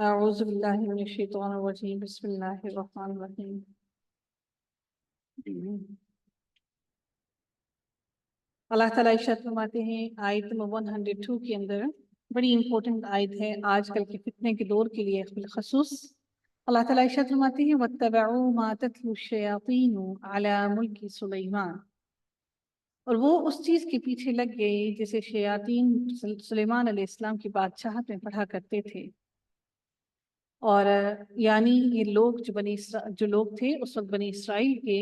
اعوذ باللہ من الشیطان الرجیم بسم اللہ الرحمن الرحیم۔ اللہ تعالیٰ ارشاد فرماتے ہیں آیت نمبر 102 کے اندر، بڑی امپورٹنٹ آیت ہے آج کل کے فتنے کے دور کے لیے بالخصوص۔ اللہ تعالیٰ ارشاد فرماتے ہیں وَاتَّبَعُوا مَا تَتْلُو الشَّيَاطِينُ عَلَى مُلْكِ سُلَيْمَانَ، اور وہ اس چیز کے پیچھے لگ گئے جسے شیاطین سلیمان علیہ السلام کی بادشاہت میں پڑھا کرتے تھے۔ اور یعنی یہ لوگ جو لوگ تھے اس وقت بنی اسرائیل کے،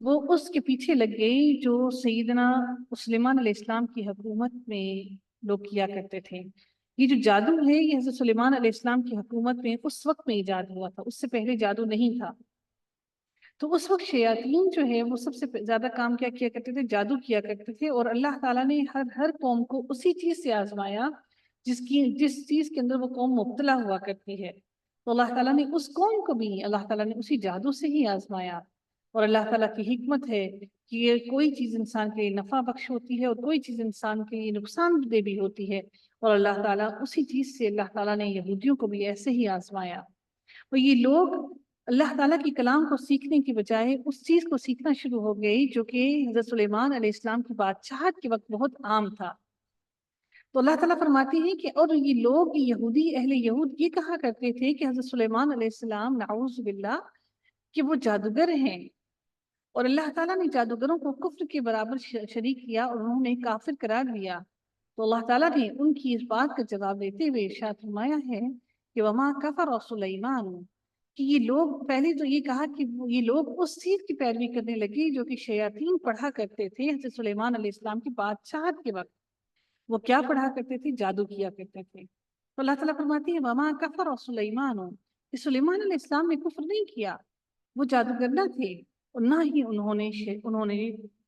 وہ اس کے پیچھے لگ گئے جو سیدنا سلیمان علیہ السلام کی حکومت میں لوگ کیا کرتے تھے۔ یہ جو جادو ہے یہ حضرت سلیمان علیہ السلام کی حکومت میں اس وقت میں ایجاد ہوا تھا، اس سے پہلے جادو نہیں تھا۔ تو اس وقت شیاطین جو ہے وہ سب سے زیادہ کام کیا کرتے تھے، جادو کیا کرتے تھے، اور اللہ تعالیٰ نے ہر قوم کو اسی چیز سے آزمایا جس چیز کے اندر وہ قوم مبتلا ہوا کرتی ہے۔ تو اللہ تعالیٰ نے اس قوم کو بھی اللہ تعالیٰ نے اسی جادو سے ہی آزمایا، اور اللہ تعالیٰ کی حکمت ہے کہ یہ کوئی چیز انسان کے لیے نفع بخش ہوتی ہے اور کوئی چیز انسان کے لیے نقصان دہ بھی ہوتی ہے، اور اللہ تعالیٰ اسی چیز سے اللہ تعالیٰ نے یہودیوں کو بھی ایسے ہی آزمایا۔ اور یہ لوگ اللہ تعالیٰ کی کلام کو سیکھنے کی بجائے اس چیز کو سیکھنا شروع ہو گئی جو کہ حضرت سلیمان علیہ السلام کی بادشاہت کے وقت بہت عام تھا۔ تو اللہ تعالیٰ فرماتی ہے کہ اور یہ لوگ یہودی اہل یہود یہ کہا کرتے تھے کہ حضرت سلیمان علیہ السلام نعوذ باللہ کہ وہ جادوگر ہیں، اور اللہ تعالیٰ نے جادوگروں کو کفر کے برابر شریک کیا اور انہوں نے کافر قرار دیا۔ تو اللہ تعالیٰ نے ان کی اس بات کا جواب دیتے ہوئے ارشاد فرمایا ہے کہ وما کفر سلیمان، کہ یہ لوگ پہلے تو یہ کہا کہ یہ لوگ اس چیز کی پیروی کرنے لگے جو کہ شیاطین پڑھا کرتے تھے حضرت سلیمان علیہ السلام کی بادشاہت کے وقت۔ وہ کیا پڑھا کرتے تھے؟ جادو کیا کرتے تھے۔ تو اللہ تعالیٰ فرماتی ہے وما کفر سلیمان، کہ سلیمان علیہ السلام نے کفر نہیں کیا، وہ جادوگر نہ تھے، اور نہ ہی انہوں نے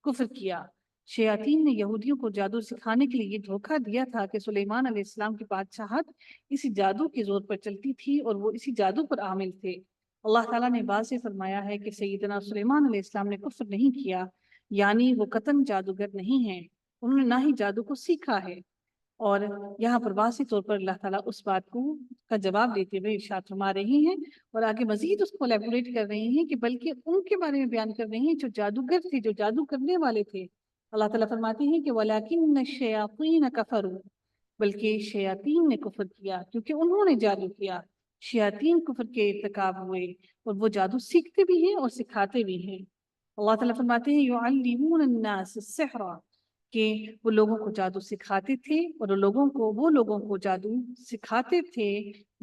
کفر کیا۔ شیاطین نے یہودیوں کو جادو سکھانے کے لیے یہ دھوکہ دیا تھا کہ سلیمان علیہ السلام کی بادشاہت اسی جادو کے زور پر چلتی تھی اور وہ اسی جادو پر عامل تھے۔ اللہ تعالیٰ نے واضح فرمایا ہے کہ سیدنا سلیمان علیہ السلام نے کفر نہیں کیا، یعنی وہ قطعاً جادوگر نہیں ہیں، انہوں نے نہ ہی جادو کو سیکھا ہے۔ اور یہاں پر واضح طور پر اللہ تعالیٰ اس بات کا جواب دیتے ہوئے ارشاد فرما رہی ہیں، اور آگے مزید اس کو الیبوریٹ کر رہی ہیں کہ بلکہ ان کے بارے میں بیان کر رہی ہیں جو جادوگر تھے، جو جادو کرنے والے تھے۔ اللہ تعالیٰ فرماتے ہیں کہ وَلَكِنَّ الشَّيَاطِينَ كَفَرُوا، بلکہ شیاطین نے کفر کیا کیونکہ انہوں نے جادو کیا۔ شیاطین کفر کے ارتکاب ہوئے، اور وہ جادو سیکھتے بھی ہیں اور سکھاتے بھی ہیں۔ اللہ تعالیٰ فرماتے ہیں يُعَلِّمُونَ النَّاسَ السِّحْرَ، کہ وہ لوگوں کو جادو سکھاتے تھے، اور وہ لوگوں کو جادو سکھاتے تھے،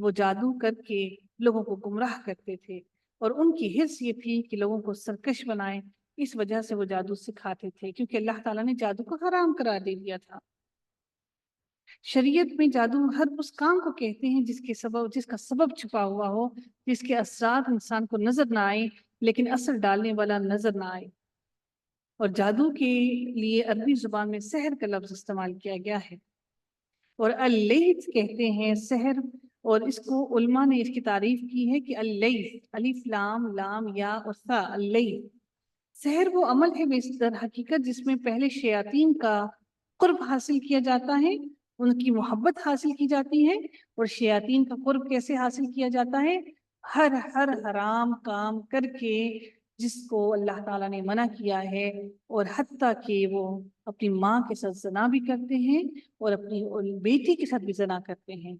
وہ جادو کر کے لوگوں کو گمراہ کرتے تھے، اور ان کی حرص یہ تھی کہ لوگوں کو سرکش بنائیں، اس وجہ سے وہ جادو سکھاتے تھے، کیونکہ اللہ تعالیٰ نے جادو کو حرام قرار دے دیا تھا۔ شریعت میں جادو ہر اس کام کو کہتے ہیں جس کا سبب چھپا ہوا ہو، جس کے اثرات انسان کو نظر نہ آئے لیکن اثر ڈالنے والا نظر نہ آئے۔ اور جادو کے لیے عربی زبان میں سحر کا لفظ استعمال کیا گیا ہے، اور اللیث کہتے ہیں سحر، اور اس کو علماء نے اس کی تعریف کی ہے کہ اللیث الف لام یا اور ثا، اللیث سحر وہ عمل ہے در حقیقت جس میں پہلے شیاطین کا قرب حاصل کیا جاتا ہے، ان کی محبت حاصل کی جاتی ہے۔ اور شیاطین کا قرب کیسے حاصل کیا جاتا ہے؟ ہر حرام کام کر کے جس کو اللہ تعالیٰ نے منع کیا ہے، اور حتیٰ کہ وہ اپنی ماں کے ساتھ زنا بھی کرتے ہیں اور اپنی بیٹی کے ساتھ بھی زنا کرتے ہیں۔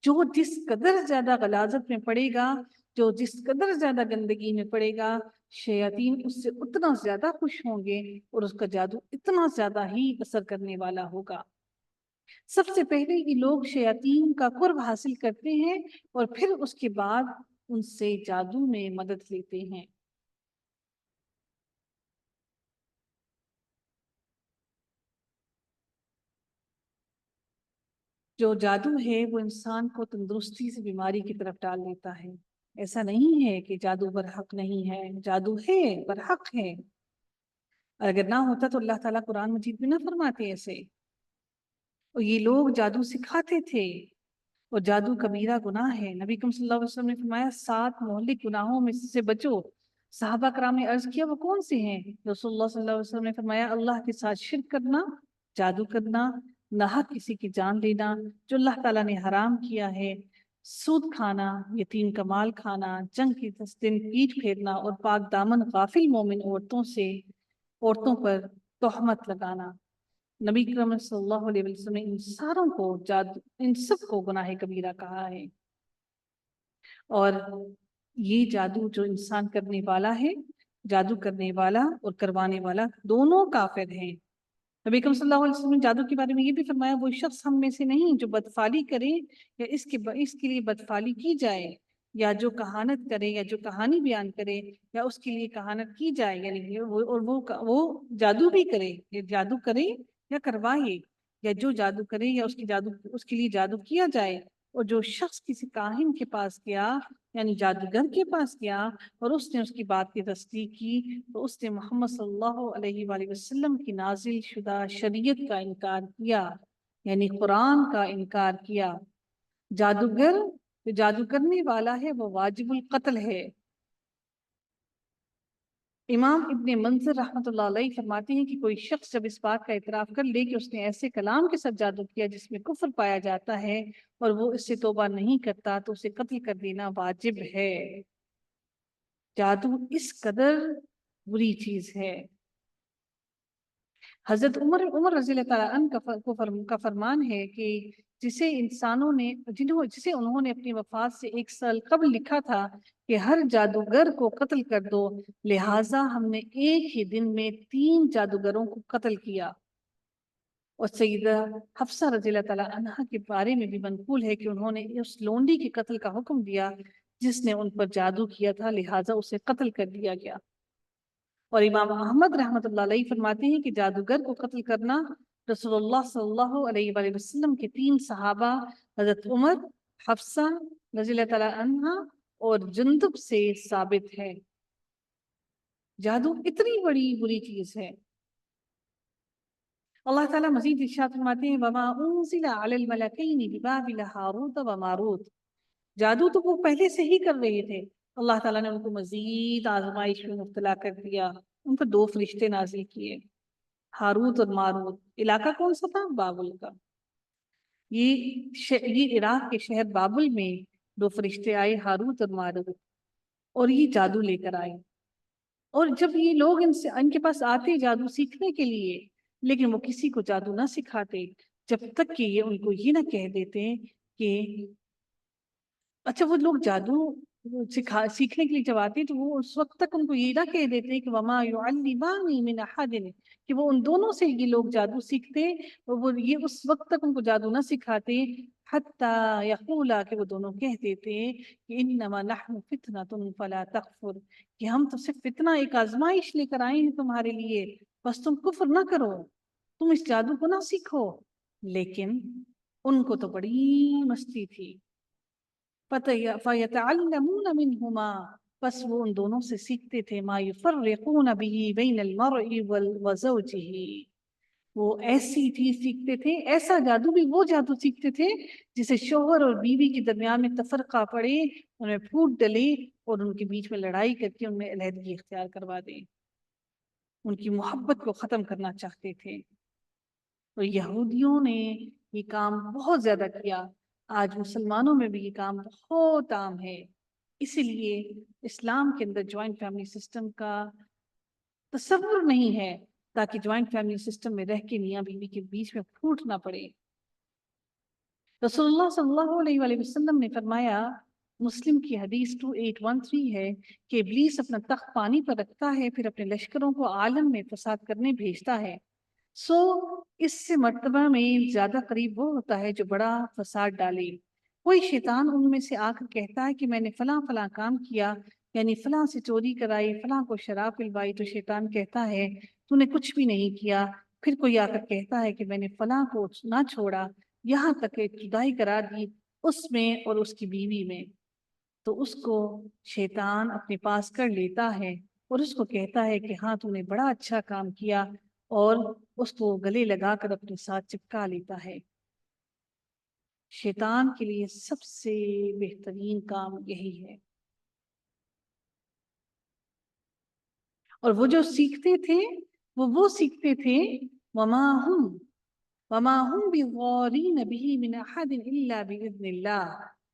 جو جس قدر زیادہ غلاظت میں پڑے گا، جو جس قدر زیادہ گندگی میں پڑے گا، شیاطین اس سے اتنا زیادہ خوش ہوں گے اور اس کا جادو اتنا زیادہ ہی اثر کرنے والا ہوگا۔ سب سے پہلے یہ لوگ شیاطین کا قرب حاصل کرتے ہیں اور پھر اس کے بعد ان سے جادو میں مدد لیتے ہیں۔ جو جادو ہے وہ انسان کو تندرستی سے بیماری کی طرف ڈال دیتا ہے۔ ایسا نہیں ہے کہ جادو برحق نہیں ہے، جادو ہے، برحق ہے، اور اگر نہ ہوتا تو اللہ تعالیٰ قرآن مجید میں نہ فرماتے ایسے۔ اور یہ لوگ جادو سکھاتے تھے، اور جادو کبیرہ گناہ ہے۔ نبی کریم صلی اللہ علیہ وسلم نے فرمایا 7 مہلک گناہوں میں سے بچو۔ صحابہ کرام نے عرض کیا وہ کون سے ہیں؟ رسول اللہ صلی اللہ علیہ وسلم نے فرمایا اللہ کے ساتھ شرک کرنا، جادو کرنا، ناحق کسی کی جان لینا جو اللہ تعالیٰ نے حرام کیا ہے، سود کھانا، یتیم کا مال کھانا، جنگ کی دن پیٹھ پھیرنا اور پاک دامن غافل مومن عورتوں پر تہمت لگانا۔ نبی کرم صلی اللہ علیہ وسلم نے ان سب کو گناہ کبیرہ کہا ہے۔ اور یہ جادو جو انسان کرنے والا ہے، جادو کرنے والا اور کروانے والا دونوں کافر ہیں۔ نبی کرم صلی اللہ علیہ وسلم نے جادو کے بارے میں یہ بھی فرمایا، وہ شخص ہم میں سے نہیں جو بدفعلی کرے یا اس کے لیے بدفعلی کی جائے، یا جو کہانت کرے یا جو کہانی بیان کرے یا اس کے لیے کہانت کی جائے، یعنی وہ جادو بھی کرے، یا جادو کرے یا کروائے، یا جو جادو کرے یا اس کے لیے جادو کیا جائے۔ اور جو شخص کسی کاہن کے پاس گیا، یعنی جادوگر کے پاس گیا، اور اس نے اس کی بات کی تصدیق کی، تو اس نے محمد صلی اللہ علیہ وآلہ وسلم کی نازل شدہ شریعت کا انکار کیا، یعنی قرآن کا انکار کیا۔ جادوگر جو جادو کرنے والا ہے وہ واجب القتل ہے۔ امام ابن منظر رحمۃ اللہ علیہ فرماتے ہیں کہ کوئی شخص جب اس بات کا اعتراف کر لے کہ اس نے ایسے کلام کے ساتھ جادو کیا جس میں کفر پایا جاتا ہے اور وہ اس سے توبہ نہیں کرتا، تو اسے قتل کر دینا واجب ہے۔ جادو اس قدر بری چیز ہے۔ حضرت عمر رضی اللہ تعالیٰ عنہ کا فرمان ہے کہ جسے انہوں نے اپنی وفات سے 1 سال قبل لکھا تھا کہ ہر جادوگر کو قتل کر دو، لہٰذا ہم نے ایک ہی دن میں 3 جادوگروں کو قتل کیا۔ اور سیدہ حفصہ رضی اللہ تعالیٰ عنہ کے بارے میں بھی منقول ہے کہ انہوں نے اس لونڈی کے قتل کا حکم دیا جس نے ان پر جادو کیا تھا، لہٰذا اسے قتل کر دیا گیا۔ اور امام احمد رحمۃ اللہ علیہ فرماتے ہیں کہ جادوگر کو قتل کرنا رسول اللہ صلی اللہ علیہ وآلہ وسلم کے 3 صحابہ حضرت عمر، حفصہ رضی اللہ تعالیٰ عنہ اور جندب سے ثابت ہے۔ جادو اتنی بڑی بری چیز ہے۔ اللہ تعالیٰ مزید ارشاد فرماتے ہیں وَمَا أُنزِلَ عَلَى الْمَلَكَيْنِ بِبَابِلَ هَارُوتَ وَمَارُوتَ۔ جادو تو وہ پہلے سے ہی کر رہے تھے، اللہ تعالیٰ نے ان کو مزید آزمائش میں مبتلا کر دیا، ان پر 2 فرشتے نازل کیے، ہاروت اور ماروت۔ علاقہ کون سا تھا؟ بابل کا۔ یہ عراق کے شہر بابل میں 2 فرشتے آئے، ہاروت اور ماروت، اور یہ جادو لے کر آئے۔ اور جب یہ لوگ ان کے پاس آتے جادو سیکھنے کے لیے، لیکن وہ کسی کو جادو نہ سکھاتے جب تک کہ یہ ان کو یہ نہ کہہ دیتے کہ اچھا، وہ لوگ جادو سیکھنے کے لیے جب آتے تو وہ اس وقت تک ان کو یہ نہ کہہ دیتے کہ وَمَا يُعَلِّمَانِ مِنْ أَحَدٍ، کہ وہ ان دونوں سے یہ لوگ جادو سیکھتے، اور وہ یہ اس وقت تک ان کو جادو نہ سکھاتے حَتَّى يَقُولَا، کہ وہ دونوں کہہ دیتے کہ إِنَّمَا نَحْنُ فِتْنَةٌ فَلَا تَكْفُرْ، کہ ہم تو صرف فتنہ، ایک آزمائش لے کر آئے ہیں تمہارے لیے، بس تم کفر نہ کرو، تم اس جادو کو نہ سیکھو۔ لیکن ان کو تو بڑی مستی تھی۔ فَيَتَعَلَّمُونَ مِنْهُمَا، بس وہ ان دونوں سے سیکھتے تھے مَا يُفَرِّقُونَ بِهِ بَيْنَ الْمَرْءِ وَزَوْجِهِ، وہ ایسی چیز سیکھتے تھے، ایسا جادو بھی وہ جادو سیکھتے تھے جسے شوہر اور بیوی کے درمیان میں تفرقہ پڑے، ان میں پھوٹ ڈلے اور ان کے بیچ میں لڑائی کر کے ان میں علیحدگی اختیار کروا دیں، ان کی محبت کو ختم کرنا چاہتے تھے۔ اور یہودیوں نے یہ کام بہت زیادہ کیا، آج مسلمانوں میں بھی یہ کام بہت عام ہے۔ اسی لیے اسلام کے اندر جوائنٹ فیملی سسٹم کا تصور نہیں ہے، تاکہ جوائنٹ فیملی سسٹم میں رہ کے میاں بیوی کے بیچ میں پھوٹ نہ پڑے۔ رسول اللہ صلی اللہ علیہ وآلہ وسلم نے فرمایا، مسلم کی حدیث 2813 ہے کہ ابلیس اپنا تخت پانی پر رکھتا ہے، پھر اپنے لشکروں کو عالم میں فساد کرنے بھیجتا ہے، اس سے مرتبہ میں زیادہ قریب وہ ہوتا ہے جو بڑا فساد ڈالے۔ کوئی شیطان ان میں سے آ کر کہتا ہے کہ میں نے فلاں فلاں کام کیا، یعنی فلاں سے چوری کرائی، فلاں کو شراب پلوائی، تو شیطان کہتا ہے تو نے کچھ بھی نہیں کیا۔ پھر کوئی آ کر کہتا ہے کہ میں نے فلاں کو نہ چھوڑا، یہاں تک کہ جدائی کرا دی اس میں اور اس کی بیوی میں، تو اس کو شیطان اپنے پاس کر لیتا ہے اور اس کو کہتا ہے کہ ہاں تم نے بڑا اچھا کام کیا، اور اس کو گلے لگا کر اپنے ساتھ چپکا لیتا ہے۔ شیطان کے لیے سب سے بہترین کام یہی ہے۔ اور وہ جو سیکھتے تھے وہ سیکھتے تھے وما ہم بضارین بہ من احد الا باذن اللہ،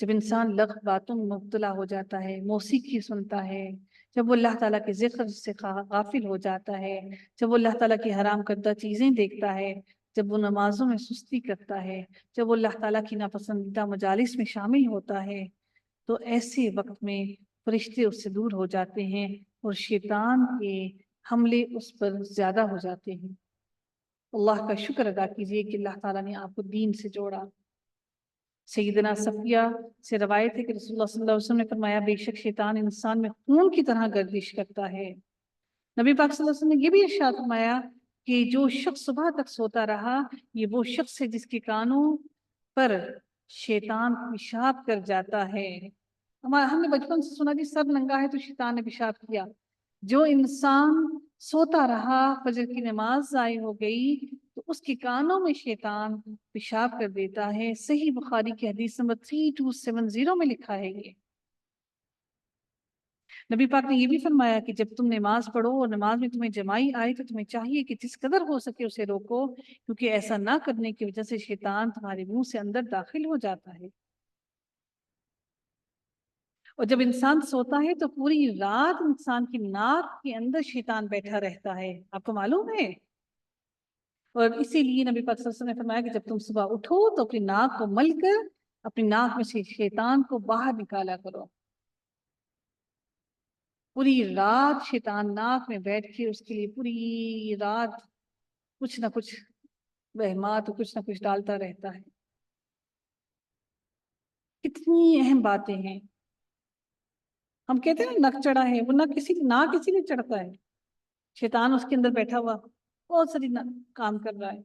جب انسان لغو باتوں میں مبتلا ہو جاتا ہے، موسیقی سنتا ہے، جب وہ اللہ تعالیٰ کے ذکر سے غافل ہو جاتا ہے، جب وہ اللہ تعالیٰ کی حرام کردہ چیزیں دیکھتا ہے، جب وہ نمازوں میں سستی کرتا ہے، جب وہ اللہ تعالیٰ کی ناپسندیدہ مجالس میں شامل ہوتا ہے، تو ایسے وقت میں فرشتے اس سے دور ہو جاتے ہیں اور شیطان کے حملے اس پر زیادہ ہو جاتے ہیں۔ اللہ کا شکر ادا کیجئے کہ اللہ تعالیٰ نے آپ کو دین سے جوڑا۔ سیدنا صفیہ سے روایت ہے کہ رسول اللہ صلی اللہ علیہ وسلم نے فرمایا، بے شک شیطان انسان میں خون کی طرح گردش کرتا ہے۔ نبی پاک صلی اللہ علیہ وسلم نے یہ بھی ارشاد فرمایا کہ جو شخص صبح تک سوتا رہا، یہ وہ شخص ہے جس کے کانوں پر شیطان پیشاب کر جاتا ہے۔ ہم نے بچپن سے سنا جی سر ننگا ہے تو شیطان نے پیشاب کیا۔ جو انسان سوتا رہا، فجر کی نماز ضائع ہو گئی، تو اس کے کانوں میں شیطان پیشاب کر دیتا ہے۔ صحیح بخاری کی حدیث نمبر 3270 میں لکھا ہے یہ۔ نبی پاک نے یہ بھی فرمایا کہ جب تم نماز پڑھو اور نماز میں تمہیں جمائی آئے تو تمہیں چاہیے کہ جس قدر ہو سکے اسے روکو، کیونکہ ایسا نہ کرنے کی وجہ سے شیطان تمہارے منہ سے اندر داخل ہو جاتا ہے۔ اور جب انسان سوتا ہے تو پوری رات انسان کی ناک کے اندر شیطان بیٹھا رہتا ہے، آپ کو معلوم ہے؟ اور اسی لیے نبی پاک صلی اللہ علیہ وسلم نے فرمایا کہ جب تم صبح اٹھو تو اپنی ناک کو مل کر اپنی ناک میں سے شیطان کو باہر نکالا کرو۔ پوری رات شیطان ناک میں بیٹھ کے اس کے لیے پوری رات کچھ نہ کچھ وہمات کچھ نہ کچھ ڈالتا رہتا ہے۔ کتنی اہم باتیں ہیں۔ ہم کہتے ہیں نا نک چڑھا ہے، وہ نہ کسی لیے چڑھتا ہے، شیطان اس کے اندر بیٹھا ہوا بہت ساری کام کر رہا ہے۔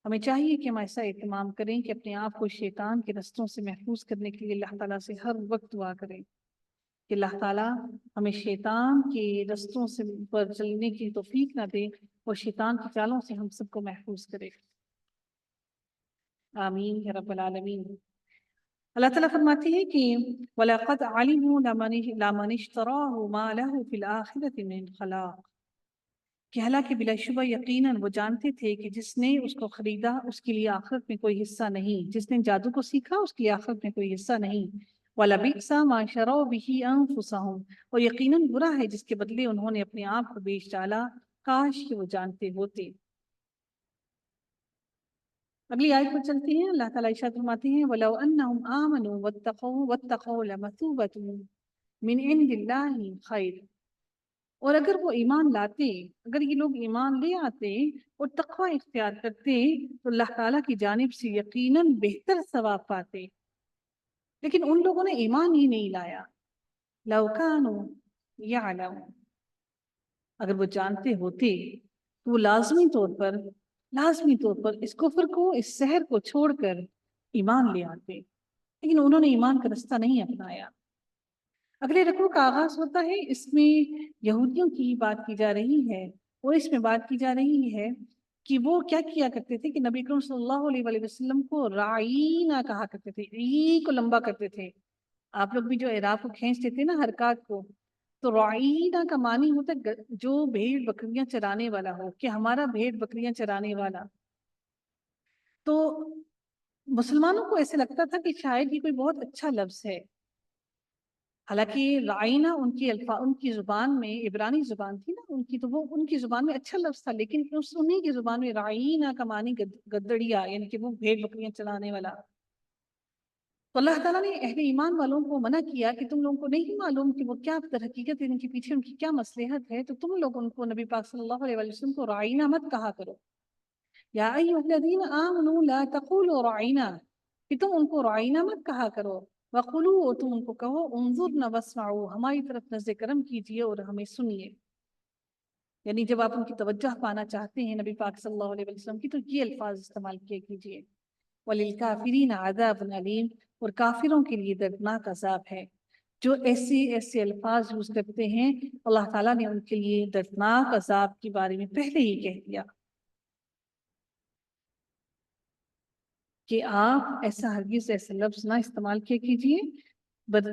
ہمیں چاہیے کہ ہم ایسا اہتمام کریں کہ اپنے آپ کو شیطان کے رستوں سے محفوظ کرنے کے لیے اللہ تعالیٰ سے ہر وقت دعا کریں کہ اللہ تعالیٰ ہمیں شیطان کے رستوں سے پر چلنے کی توفیق نہ دے اور شیطان کی چالوں سے ہم سب کو محفوظ کرے۔ آمین یا رب العالمین۔ اللہ تعالیٰ فرماتی ہے کہ وَلَقَدْ عَلِمُوا لَمَنِ اشْتَرَاهُ مَا لَهُ فِي الْآخِرَةِ مِنْ خَلَاقٍ، کہ حالانکہ بلا شبہ یقیناً وہ جانتے تھے کہ جس نے اس کو خریدا اس کے لیے آخرت میں کوئی حصہ نہیں، جس نے جادو کو سیکھا اس کے لیے آخرت میں کوئی حصہ نہیں۔ وَلَبِئْسَ مَا شَرَوْا بِهِ أَنفُسَهُمْ، اور یقیناً برا ہے جس کے بدلے انہوں نے اپنے آپ کو بیچ ڈالا، کاش کہ وہ جانتے ہوتے۔ اگلی آیت پر چلتی ہیں۔ اللہ تعالیٰ ارشاد فرماتے ہیں وَلَوْ أَنَّهُمْ آمَنُوا وَاتَّقَوْا لَمَثُوبَةٌ مِّنْ عِندِ اللَّهِ خَيْرٌ، اور اگر وہ ایمان لاتے، اگر یہ لوگ ایمان لے آتے اور تقوی اختیار کرتے تو اللہ تعالیٰ کی جانب سے یقیناً بہتر ثواب پاتے، لیکن ان لوگوں نے ایمان ہی نہیں لایا۔ لَوْ كَانُوا يَعْلَمُونَ، اگر وہ جانتے ہوتے تو وہ لازمی طور پر اس کفر کو، اس سحر کو چھوڑ کر ایمان لے آتے، لیکن انہوں نے ایمان کا رستہ نہیں اپنایا۔ اگلے رکوع کا آغاز ہوتا ہے، اس میں یہودیوں کی بات کی جا رہی ہے، اور اس میں بات کی جا رہی ہے کہ وہ کیا کیا کرتے تھے کہ نبی کریم صلی اللہ علیہ وآلہ وسلم کو رعینا کہا کرتے تھے، ای کو لمبا کرتے تھے۔ آپ لوگ بھی جو اعراب کو کھینچتے تھے نا حرکات کو، تو رعینا کا معنی ہوتا ہے جو بھیڑ بکریاں چرانے والا ہو، کہ ہمارا بھیڑ بکریاں چرانے والا۔ تو مسلمانوں کو ایسے لگتا تھا کہ شاید یہ کوئی بہت اچھا لفظ ہے، حالانکہ رعینا ان کی زبان میں، عبرانی زبان تھی نا ان کی، تو وہ ان کی زبان میں اچھا لفظ تھا، لیکن انہی کی زبان میں رعینا کا معنی گدڑیا، یعنی کہ وہ بھیڑ بکریاں چرانے والا۔ تو اللہ تعالیٰ نے اہل ایمان والوں کو منع کیا کہ تم لوگوں کو نہیں معلوم کہ وہ کیا در حقیقت ان کے پیچھے ان کی کیا مصلحت ہے، تو تم لوگ ان کو، نبی پاک صلی اللہ علیہ وسلم کو رعینا مت کہا کرو۔ یا ایھا الذین آمنوا لا تقولوا رعینا، کہ تم ان کو رعینا مت کہا کرو، وقولوا، اور تم ان کو کہو انظرنا واسمعوا، ہماری طرف نظر کرم کیجئے اور ہمیں سنیے۔ یعنی جب آپ ان کی توجہ پانا چاہتے ہیں نبی پاک صلی اللہ علیہ وسلم کی، تو یہ الفاظ استعمال کیا کیجئے۔ وَلِلْكَافِرِينَ عَذَابٌ عَلِيمٌ، اور کافروں کے لیے دردناک عذاب ہے۔ جو ایسے الفاظ یوز کرتے ہیں، اللہ تعالیٰ نے ان کے لیے دردناک عذاب کے بارے میں پہلے ہی کہہ دیا کہ آپ ایسا لفظ نہ استعمال کیا کیجئے۔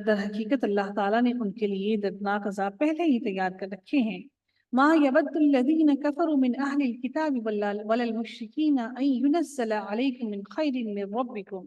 در حقیقت اللہ تعالیٰ نے ان کے لیے دردناک عذاب پہلے ہی تیار کر رکھے ہیں۔ ما يود الذين كفروا من أهل الكتاب ولا المشركين أن ينزل عليكم من خير من ربكم،